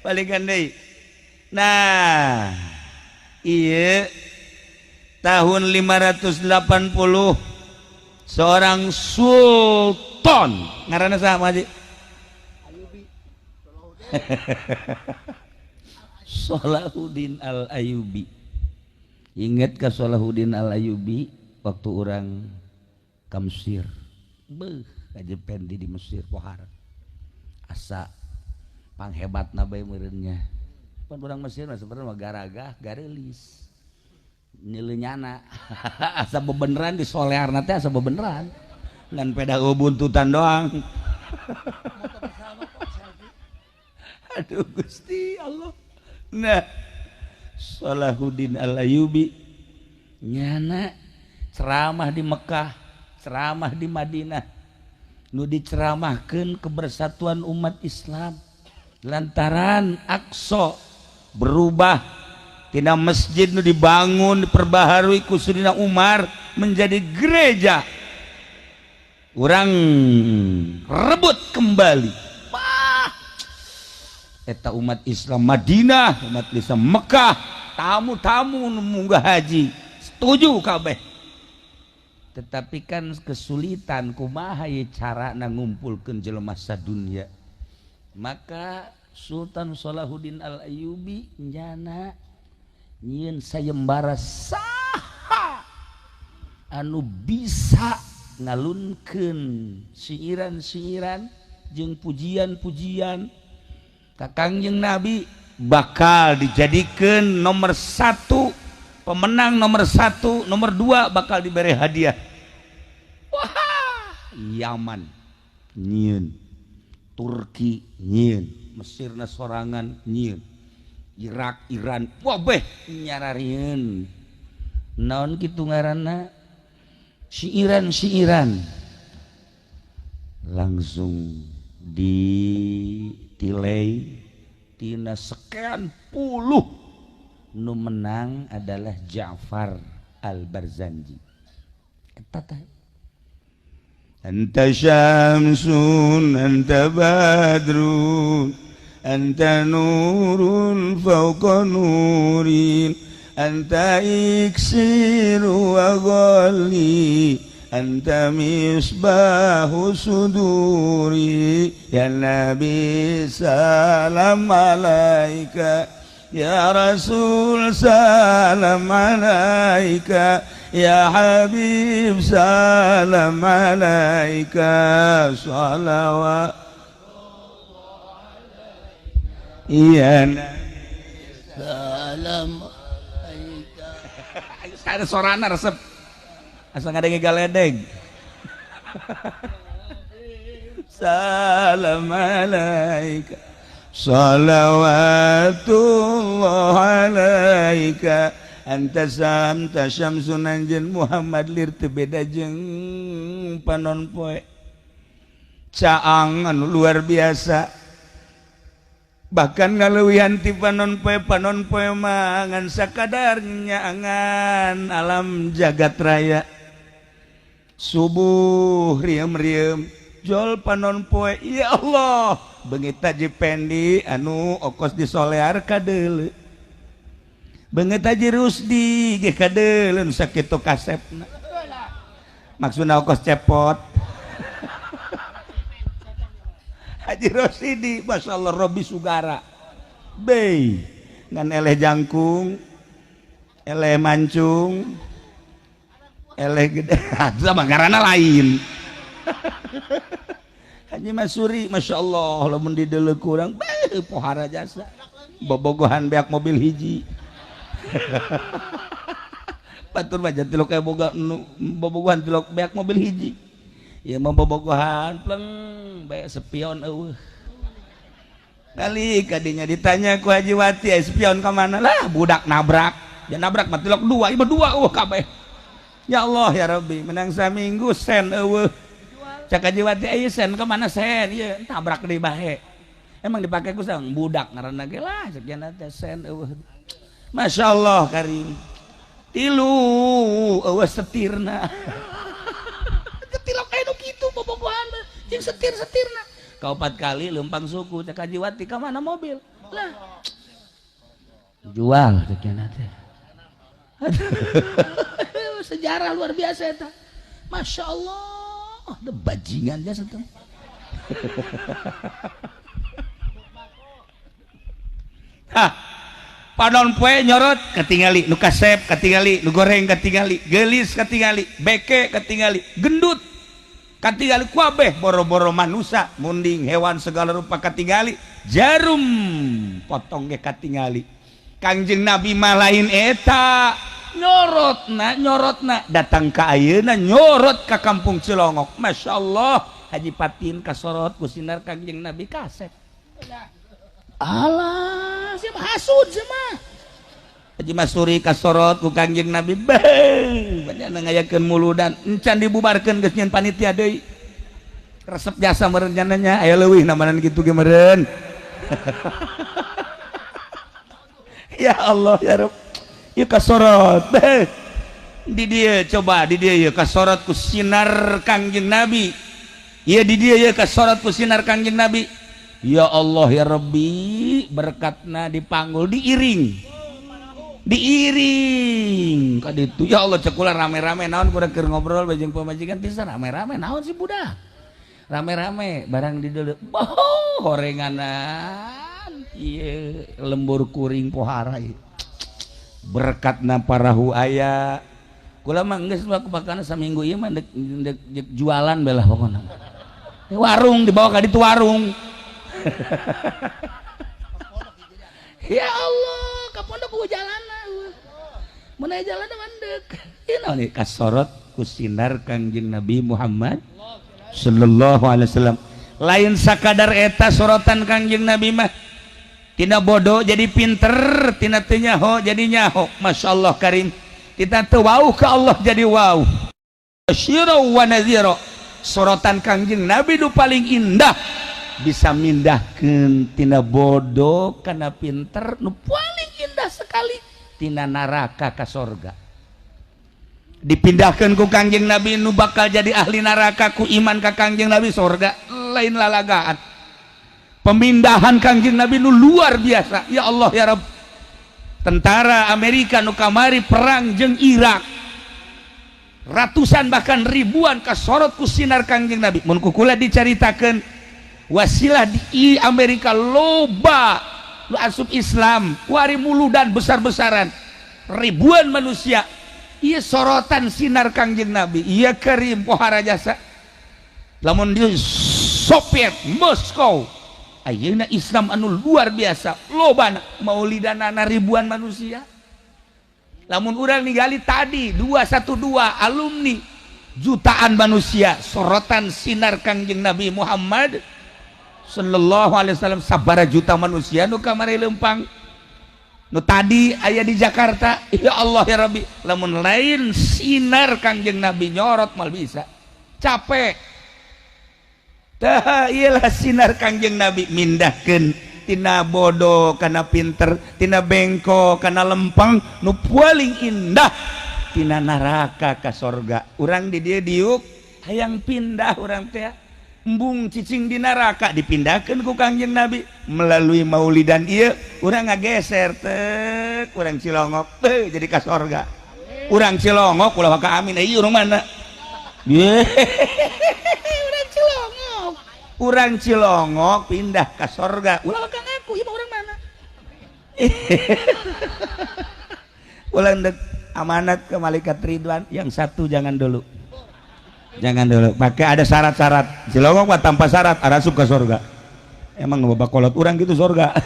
balikan deui. Nah iya tahun 580 seorang sultan ngaranna saha Haji Salahuddin Al-Ayyubi. Ingat ka Salahuddin Al-Ayyubi waktu orang ke Mesir. Beuh, kajepen di Mesir pohar. Asa panghebatna bae meureunnya. Pan urang Mesir mah sebenarnya garaga, garelis. Nyelenyana. Asa bebeneran di solearna teh asa bebeneran. Ngan peda buntutan doang. Aduh Gusti Allah. Nah, Salahuddin Al-Ayyubi nyana ceramah di Mekah, ceramah di Madinah, nu diceramahkeun kebersatuan umat Islam lantaran Aqsa berubah tina masjid nu dibangun diperbaharui ku Sayyidina Umar menjadi gereja. Urang rebut kembali eta umat Islam Madinah, umat Islam Mekah, tamu-tamu munggah haji setuju kabeh. Tetapi kan kesulitan kumaha ye carana ngumpulkeun jelema sadunya. Maka Sultan Salahuddin Al-Ayyubi njana nyieun sayembara saha anu bisa ngalunkeun siiran-siiran jeung pujian-pujian ka Kangjeng Nabi bakal dijadikan nomor 1 pemenang, nomor 1, nomor 2 bakal diberi hadiah. Wah, Yaman nyieun, Turki nyieun, Mesirna sorangan nyieun, Irak, Iran, wabeh nyararieun. Naon kitu ngaranna? Siiran-siiran. Langsung ditilai tina sekian puluh nu menang adalah Ja'far Al-Barzanji. Eta teh anta syamsun anta badrun anta nurun fawqa nurin anta iksiru wa ghalli anta misbahu suduri ya Nabi salam alaika ya Rasul salam alaika ya Habib salam alaika salawat ya Nabi salam alaika. Ada sorana resep asa ngadenge galedeg. Salam alaika salawatullah alaika anta syamsun anjeun Muhammad lir teu beda jeung panon poe caang anu luar biasa. Bahkan ngaleuwihan ti panon poe mah ngan sakadarnya angan alam jagat raya. Subuh riem-riem jol panon poe ya Allah beungit Haji Pendi anu okos disolear kadeuleu beungit Haji Rusdi ge kadeuleu nu sakitu kasepna maksudna okos cepot. Haji Rosidi masyaallah Robi Sugara bey ngan eleh jangkung eleh mancung eleh gede sama ngaranna lain. Haji Masuri masyaallah lamun di deuleu kurang beuh pohara jasa bobogohan beak mobil hiji. Batur mah jati lo kayak boga bobogohan tilok beak mobil hiji ya mau bobogohan pleng bae spion eueuh kali kadinya ditanya ku Haji Wati spion ka mana lah budak nabrak ya nabrak mah tilok 2 ieu 2 kabeh. Ya Allah ya Rabbi menang saminggu sen eueuh cak Haji Wati ieu sen ka mana sen ieu tabrak deui bae emang dipake ku sang budak ngaranna ge lah sekian teh sen eueuh. Masyaallah Karim 3 eueuh setirna. Ketilok aya nu kitu bobogohan jeung setir-setirna. Ka 4 kali leumpang suku cak Haji Wati ka mana mobil lah jual sekian teh sejarah luar biasa eta masya Allah ada bajingan jasa tuh hah padon poe nyorot ketingali nu kasep ketingali nu goreng ketingali gelis ketingali beke ketingali gendut ketingali kuabeh boro-boro manusia munding hewan segala rupa ketingali jarum potong ge ketingali Kangjeng Nabi mah lain eta nyorotna datang ke ayeuna nyorot ke kampung Cilongok masya Allah Haji Patin kasorot ku sinar Kangjeng Nabi kasep alah siapa hasud sama Haji Masuri kasorot ku Kangjeng Nabi banyak ngayakeun muludan encan dibubarkeun geus nyeun panitia deui resep jasa meureun nyananya aya leuwih namanan kitu ge meureun ya Allah ya Rabb ieu kasorot di dieu coba di dieu ieu kasorot ku sinar Kangjeng Nabi ieu di dieu ieu kasorot ku sinar Kangjeng Nabi ya Allah ya Rabbi berkatna dipanggul diiring kaditu ya Allah cekulah rame-rame naon kurang keur ngobrol bajeng pamajikan bisa rame-rame naon sih budak rame-rame barang di deuleu gorenganan ieu lembur kuring pohara ieu berkatna parahu aya kula mah geus bakana saminggu ieu mah dek jualan belah pokona warung dibawa ka ditu warung ya Allah ka pondok ku jalana mun aya jalan mandek ieu naon kasorot ku sinar Kangjeng Nabi Muhammad sallallahu alaihi wasallam lain sakadar eta sorotan Kangjeng Nabi mah tina bodoh jadi pinter tina teu nyaho jadi nyaho masyaallah karim kita teu wauh ka Allah jadi wauh basyira wa nadhira sorotan Kangjeng Nabi nu paling indah bisa mindahkeun tina bodoh kana pinter nu paling indah sekali tina neraka ka surga dipindahkeun ku Kangjeng Nabi nu bakal jadi ahli neraka ku iman ka Kangjeng Nabi surga lain lalagaan pemindahan Kangjeng Nabi nu luar biasa ya Allah ya Rabb tentara Amerika nu kamari perang jeung Irak ratusan bahkan ribuan kasorot ku sinar Kangjeng Nabi mun kukula dicaritakeun wasilah di Amerika loba lu asup Islam wari muludan besar-besaran ribuan manusia iya sorotan sinar Kangjeng Nabi iya karim pohara jasa lamun di Soviet Moskow ayeuna Islam anu luar biasa loba maulidanana ribuan manusia lamun urang ningali tadi 212 alumni jutaan manusia sorotan sinar Kangjeng Nabi Muhammad sallallahu alaihi wasallam sabara juta manusia nu kamari lempang nu tadi aya di Jakarta ya Allah ya Rabbi lamun lain sinar Kangjeng Nabi nyorot mal bisa capek tah iyalah sinar Kangjeng Nabi mindahkeun tina bodoh kana pinter tina bengko kana lempang nu paling indah tina neraka ka surga urang di dieu diuk hayang pindah urang teh embung cicing di neraka dipindahkan ku Kangjeng Nabi melalui maulidan ieu urang ngageser tek urang Cilongok jadi ka surga urang Cilongok ulah ka amin ieu urang mana urang Cilongok pindah ka surga ulah ka ngaku ieu urang mana ulah dek amanat ke malaikat Ridwan yang satu jangan dulu pakai ada syarat-syarat Cilongok mah tanpa syarat ada suka surga emang bapak kolot orang gitu surga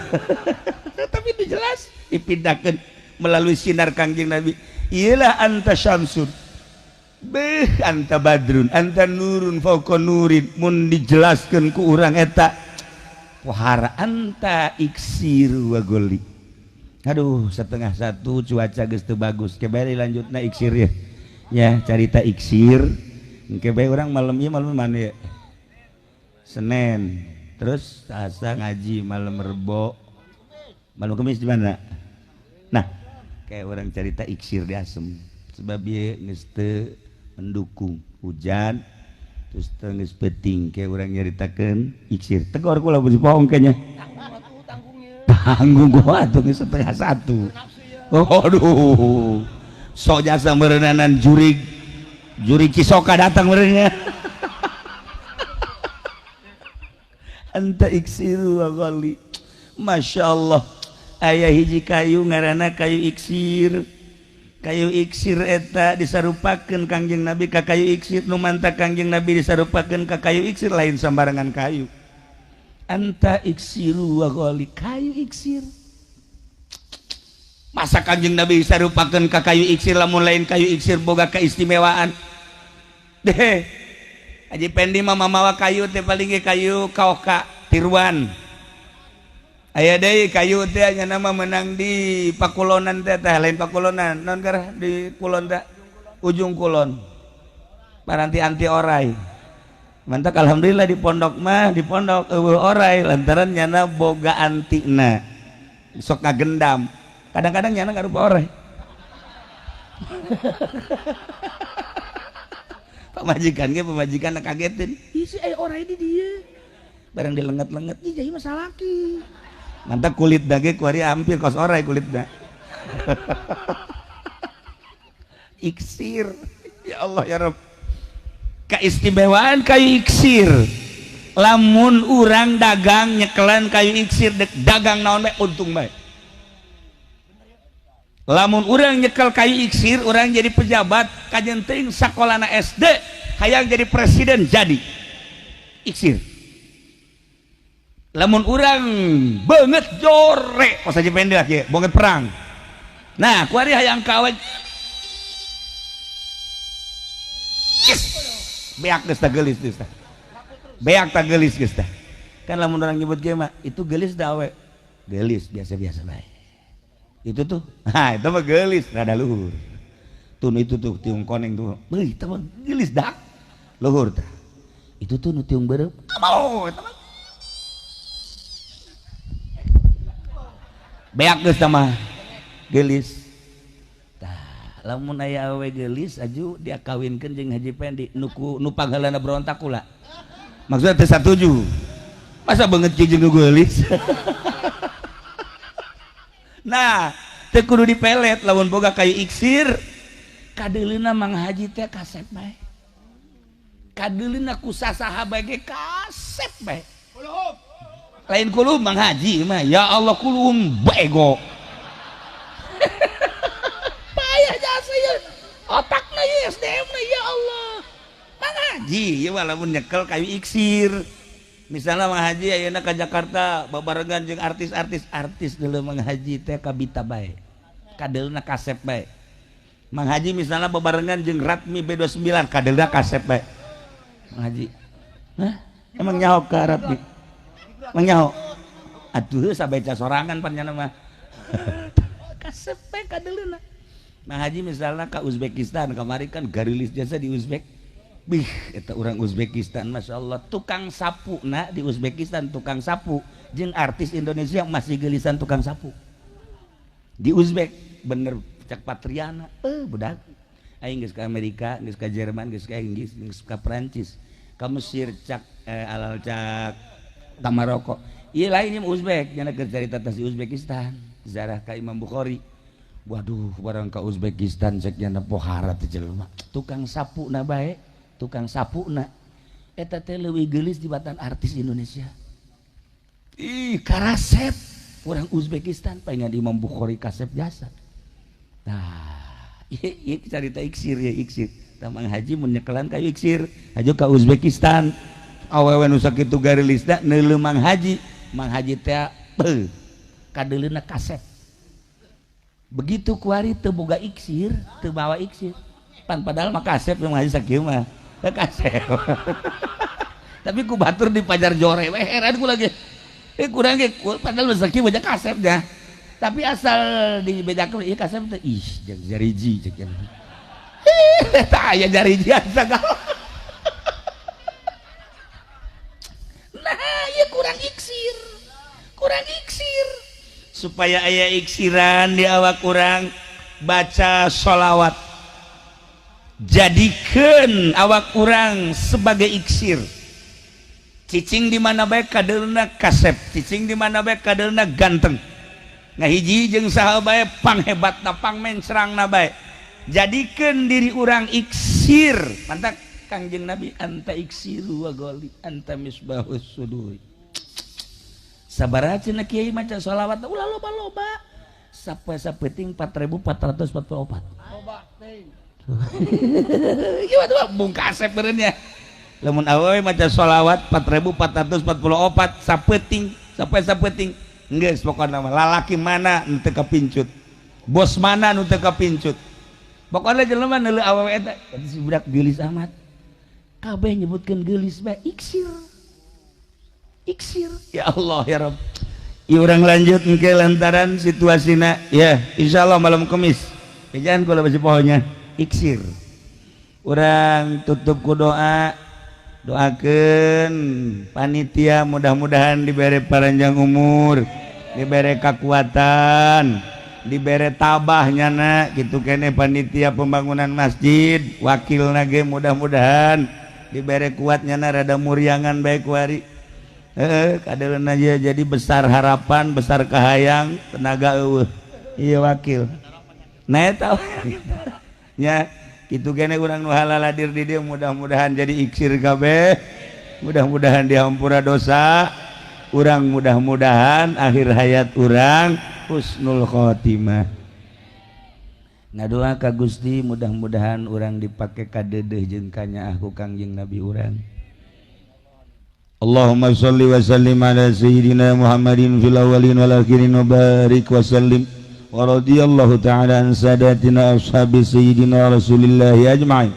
tapi itu jelas dipindahkan melalui sinar Kangjeng Nabi iyalah anta syamsun anta badrun anta nurun fauqa nurin mun dijelaskan ku urang eta wahara anta iksir wa goli aduh setengah satu cuaca geus teu bagus kebari lanjutna iksir ya carita iksir engke bae urang malam ieu malam mana ya Senin terus Selasa ngaji malam Rebo malam Kamis di mana nah kayak orang cerita iksir di Asem sebab ieu geus teu mendukung hujan terus teu geus peuting kayak urang nyaritakeun iksir tegor kula beusi pohong kayaknya tanggung gua atuh geus setengah satu. Waduh, sok jasa meureunanan juri Cisoka datang meureunnya. Anta iksiru wa ghali. Masya Allah, aya hiji kayu ngaranna kayu iksir. Kayu iksir eta disarupakeun Kangjeng Nabi ka kayu iksir, nu mantap Kangjeng Nabi disarupakeun ka kayu iksir lain sambarangan kayu. Anta iksiru wa ghali, kayu iksir. Masa Kangjeng Nabi disarupakeun ka kayu iksir lamun lain kayu iksir boga keistimewaan. Deh, Haji Pendi mah mamawa kayu teh paling ge kayu kaoka tiruan. Aya deui kayu teh nya nama menang di Pakulonan teh lain Pakulonan naon garah di kulon teh ujung kulon paranti anti orai mantap. Alhamdulillah di pondok eueuh orai lantaran nyana boga antina sok ngagendam kadang-kadang nyana ngarupa orai. Pamajikan ge pamajikan kagetin isi aya orai di dieu barang dilenget-lenget ih jadi masalah laki mantap kulit dage kuari hampir kos orai kulit dah. Iksir ya Allah ya Rabb, keistimewaan kayu iksir. Lamun urang dagang nyekelan kayu iksir dek dagang naon bae untung bae. Lamun urang nyekel kayu iksir urang jadi pejabat kajen teuing sakolana SD hayang jadi presiden jadi iksir. Lamun urang banget jore pas aja pendek ya banget perang. Nah kuari hayang kawin beak geus tah geulis geus tah beak tah geulis geus tah kan lamun orang nyebut ge mah itu geulis da we geulis biasa-biasa bae itu tuh nah itu mah geulis rada luhur tuh itu tuh tiung koneng tuh beuh itu mah geulis dak luhur tah itu tuh nu tiung beureup mau eta mah beak geus mah geulis. Tah, lamun aya awewe geulis aju dia kawinkeun jeung Haji Pendi nu pangheulana berontak kula. Maksudna teu satuju. Masa beungeut jeung geulis. Nah, teu kudu dipelet lamun boga kayu iksir. Kadeulina Mang Haji teh kasep bae. Kadeulina ku sasaha bae ge kasep bae. Lain kulum Mang Haji mah ya Allah kulum bego payah jasa ya otakna ya SDM na ya Allah Mang Haji ya walaupun nyekel kayu iksir misalnya Mang Haji ayeuna ka Jakarta babarengan jeung artis dulu Mang Haji teh kabita bae kadeulna kasep bae Mang Haji misalnya babarengan jeung Ratmi B29 kadeulna kasep bae Mang Haji hah emang nyaho ka Ratmi menyaho aduh sabaca sorangan panjana mah kasep we kadeuluna Mang Haji misalnya ke Uzbekistan kemarin kan garilis jasa di Uzbek bih eta urang Uzbekistan Masya Allah tukang sapu na di Uzbekistan tukang sapu jeung artis Indonesia masih gelisan tukang sapu di Uzbek bener cak Patriana budak aing geus ka Amerika geus ka Jerman geus ka Inggris geus ka Prancis ka Mesir cak alal cak ka Maroko ieu lain ieu Uzbek nya keur carita tas di Uzbekistan ziarah ka Imam Bukhari waduh barang ka Uzbekistan cek nya pohara teh jelema tukang sapuna bae tukang sapuna eta teh leuwih geulis dibatan artis Indonesia ih karasep urang Uzbekistan palingan Imam Bukhari kasep jasa nah ieu carita iksir ya iksir Mang Haji mun nyekelan kayu iksir aju ka Uzbekistan awewe nu sakitu garilisna neuleuh Mang Haji teh kadeulina kasep begitu kuari teu boga iksir teu bawa iksir pan padahal mah kasep Mang Haji sakieu mah kasep tapi ku batur di pajar jore we heran ku lagi kurang ge padahal sakieu baca kasep dah tapi asal dibedakeun ieu kasep teh ih jariji cek tah aya jariji sagala kurang iksir supaya aya iksiran di awak kurang baca sholawat jadikan awak kurang sebagai iksir cicing di mana baik kadeulna kasep cicing di mana baik kadeulna ganteng ngahiji jeung saha bae panghebatna pangmencrangna bae jadikeun diri urang iksir mantap Kangjeng Nabi anta iksiru wa goli anta misbahus suduri sabaraha cenah kiai maca sholawat ulah loba-loba sapeting 4444 loba teuing gimana bungkasep beureun ya lamun awewe maca sholawat 4444 sapeting geus pokona mah lalaki mana nu teu kapincut bos mana nu teu kapincut pokona jelema neuleuh awewe eta si budak geulis amat kabeh nyebutkeun geulis bae iksir ya Allah ya Rabb ieu urang lanjut engke lantaran situasina ya insyaallah malam Kamis jangan kula basi pohonya iksir urang tutup ku doa doakeun panitia mudah-mudahan dibere panjang umur dibere kekuatan dibere tabah nyana gitu kene panitia pembangunan masjid wakilna ge mudah-mudahan dibere kuat nyana rada muriangan bae ku ari kadeulna aja jadi besar harapan besar kahayang tenaga eueuh ieu wakil nah eta nya kitu kene urang nu halal hadir di dieu mudah-mudahan jadi iksir kabeh mudah-mudahan dihampura dosa urang mudah-mudahan akhir hayat urang husnul khotimah ngadoa ka Gusti mudah-mudahan urang dipake kadeudeuh jeung kanyaah ku Kangjeng Nabi urang Allahumma shalli wa sallim ala sayyidina Muhammadin fil awwalin wal akhirin wa barik wa sallim wa radiyallahu ta'ala an sadatina ashabi sayyidina Rasulillah ajma'in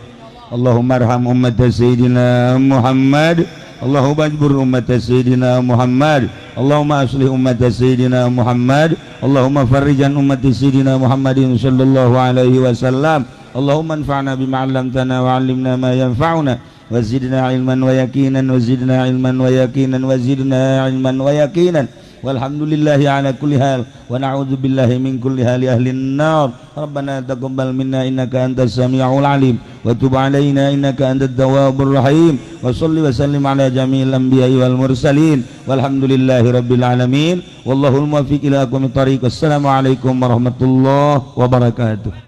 Allahumma arham ummat sayyidina Muhammad Allahumma ajbur ummat sayyidina Muhammad Allahumma aslih ummat sayyidina Muhammad Allahumma farrijan ummat sayyidina Muhammadin sallallahu alaihi wasallam Allahumma anfa'na bima 'allamtana wa 'allimna ma yanfa'una wa zidna ilman wa yaqinan wa zidna ilman wa yaqinan wa zidna ilman wa yaqinan walhamdulillahi ala kulli hal wa na'udzu billahi min kulli hali ahlin nar rabbana taqabbal minna innaka antas samiul alim wa tub alaina innaka antat tawwabur rahim wa shalli wa sallim ala jami'il anbiya'i wal mursalin walhamdulillahi rabbil alamin wallahul muwaffiq ila aqwamit thariq assalamu alaikum warahmatullahi wabarakatuh.